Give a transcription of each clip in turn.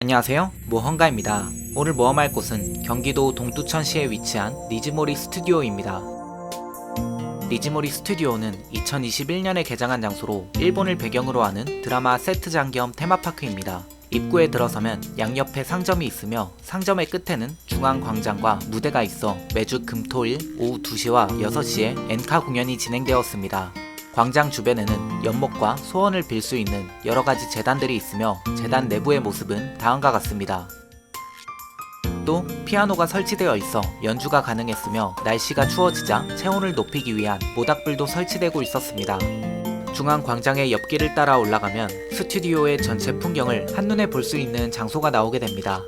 안녕하세요, 모험가입니다. 오늘 모험할 곳은 경기도 동두천시에 위치한 니즈모리 스튜디오입니다. 니즈모리 스튜디오는 2021년에 개장한 장소로 일본을 배경으로 하는 드라마 세트장 겸 테마파크입니다. 입구에 들어서면 양옆에 상점이 있으며 상점의 끝에는 중앙광장과 무대가 있어 매주 금, 토, 일 오후 2시와 6시에 엔카 공연이 진행되었습니다. 광장 주변에는 연못과 소원을 빌 수 있는 여러가지 재단들이 있으며 재단 내부의 모습은 다음과 같습니다. 또 피아노가 설치되어 있어 연주가 가능했으며 날씨가 추워지자 체온을 높이기 위한 모닥불도 설치되고 있었습니다. 중앙 광장의 옆길을 따라 올라가면 스튜디오의 전체 풍경을 한눈에 볼 수 있는 장소가 나오게 됩니다.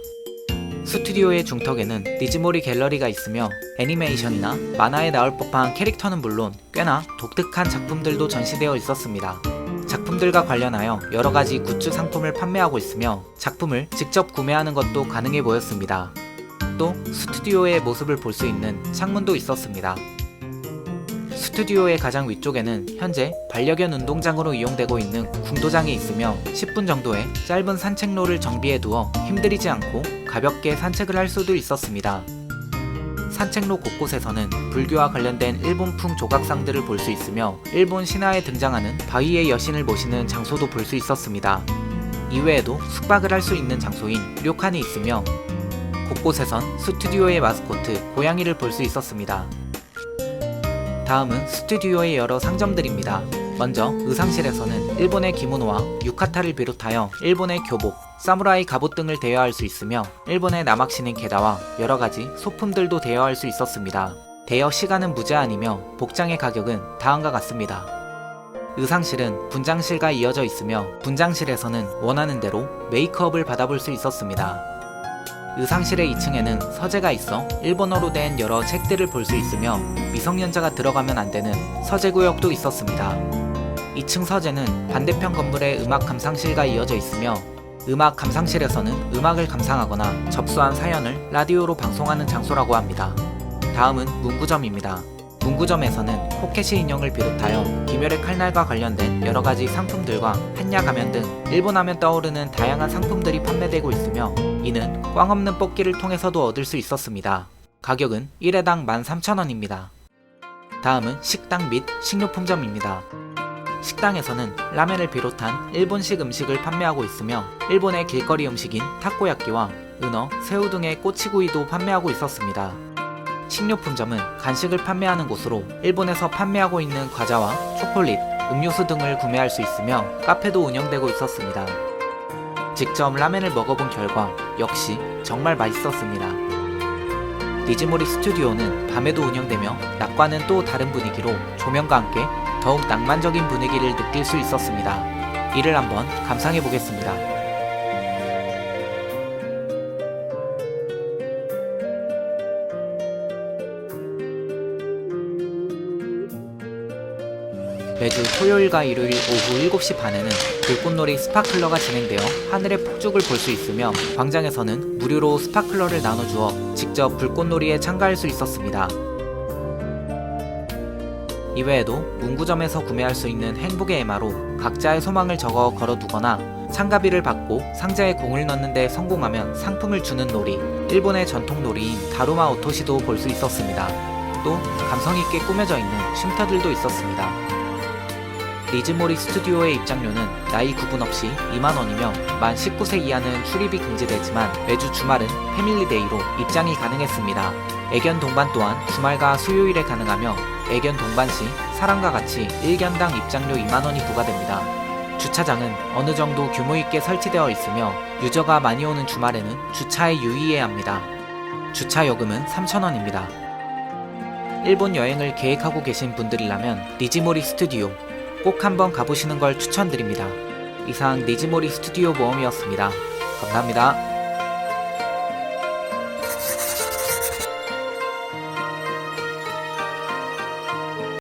스튜디오의 중턱에는 니즈모리 갤러리가 있으며 애니메이션이나 만화에 나올 법한 캐릭터는 물론 꽤나 독특한 작품들도 전시되어 있었습니다. 작품들과 관련하여 여러가지 굿즈 상품을 판매하고 있으며 작품을 직접 구매하는 것도 가능해 보였습니다. 또 스튜디오의 모습을 볼 수 있는 창문도 있었습니다. 스튜디오의 가장 위쪽에는 현재 반려견 운동장으로 이용되고 있는 궁도장이 있으며 10분 정도의 짧은 산책로를 정비해 두어 힘들이지 않고 가볍게 산책을 할 수도 있었습니다. 산책로 곳곳에서는 불교와 관련된 일본풍 조각상들을 볼 수 있으며 일본 신화에 등장하는 바위의 여신을 모시는 장소도 볼 수 있었습니다. 이외에도 숙박을 할 수 있는 장소인 료칸이 있으며 곳곳에선 스튜디오의 마스코트 고양이를 볼 수 있었습니다. 다음은 스튜디오의 여러 상점들입니다. 먼저 의상실에서는 일본의 기모노와 유카타를 비롯하여 일본의 교복, 사무라이 갑옷 등을 대여할 수 있으며 일본의 남학신인 게다와 여러가지 소품들도 대여할 수 있었습니다. 대여 시간은 무제한이며 복장의 가격은 다음과 같습니다. 의상실은 분장실과 이어져 있으며 분장실에서는 원하는 대로 메이크업을 받아볼 수 있었습니다. 의상실의 2층에는 서재가 있어 일본어로 된 여러 책들을 볼 수 있으며 미성년자가 들어가면 안 되는 서재구역도 있었습니다. 2층 서재는 반대편 건물의 음악 감상실과 이어져 있으며 음악 감상실에서는 음악을 감상하거나 접수한 사연을 라디오로 방송하는 장소라고 합니다. 다음은 문구점입니다. 문구점에서는 코케시 인형을 비롯하여 김열의 칼날과 관련된 여러가지 상품들과 한야 가면 등 일본 하면 떠오르는 다양한 상품들이 판매되고 있으며 이는 꽝 없는 뽑기를 통해서도 얻을 수 있었습니다. 가격은 1회당 13,000원입니다. 다음은 식당 및 식료품점입니다. 식당에서는 라멘을 비롯한 일본식 음식을 판매하고 있으며 일본의 길거리 음식인 타코야끼와 은어, 새우 등의 꼬치구이도 판매하고 있었습니다. 식료품점은 간식을 판매하는 곳으로 일본에서 판매하고 있는 과자와 초콜릿, 음료수 등을 구매할 수 있으며 카페도 운영되고 있었습니다. 직접 라멘을 먹어본 결과 역시 정말 맛있었습니다. 니즈모리 스튜디오는 밤에도 운영되며 낮과는 또 다른 분위기로 조명과 함께 더욱 낭만적인 분위기를 느낄 수 있었습니다. 이를 한번 감상해 보겠습니다. 매주 토요일과 일요일 오후 7시 반에는 불꽃놀이 스파클러가 진행되어 하늘의 폭죽을 볼 수 있으며 광장에서는 무료로 스파클러를 나눠주어 직접 불꽃놀이에 참가할 수 있었습니다. 이외에도 문구점에서 구매할 수 있는 행복의 에마로 각자의 소망을 적어 걸어두거나 참가비를 받고 상자에 공을 넣는 데 성공하면 상품을 주는 놀이, 일본의 전통 놀이인 다루마 오토시도 볼 수 있었습니다. 또 감성있게 꾸며져 있는 쉼터들도 있었습니다. 니즈모리 스튜디오의 입장료는 나이 구분 없이 2만원이며 만 19세 이하는 출입이 금지되지만 매주 주말은 패밀리데이로 입장이 가능했습니다. 애견 동반 또한 주말과 수요일에 가능하며 애견 동반 시 사람과 같이 1견당 입장료 2만원이 부과됩니다. 주차장은 어느 정도 규모 있게 설치되어 있으며 유저가 많이 오는 주말에는 주차에 유의해야 합니다. 주차 요금은 3,000원입니다. 일본 여행을 계획하고 계신 분들이라면 니즈모리 스튜디오 꼭 한번 가보시는 걸 추천드립니다. 이상 니즈모리 스튜디오 모험이었습니다. 감사합니다.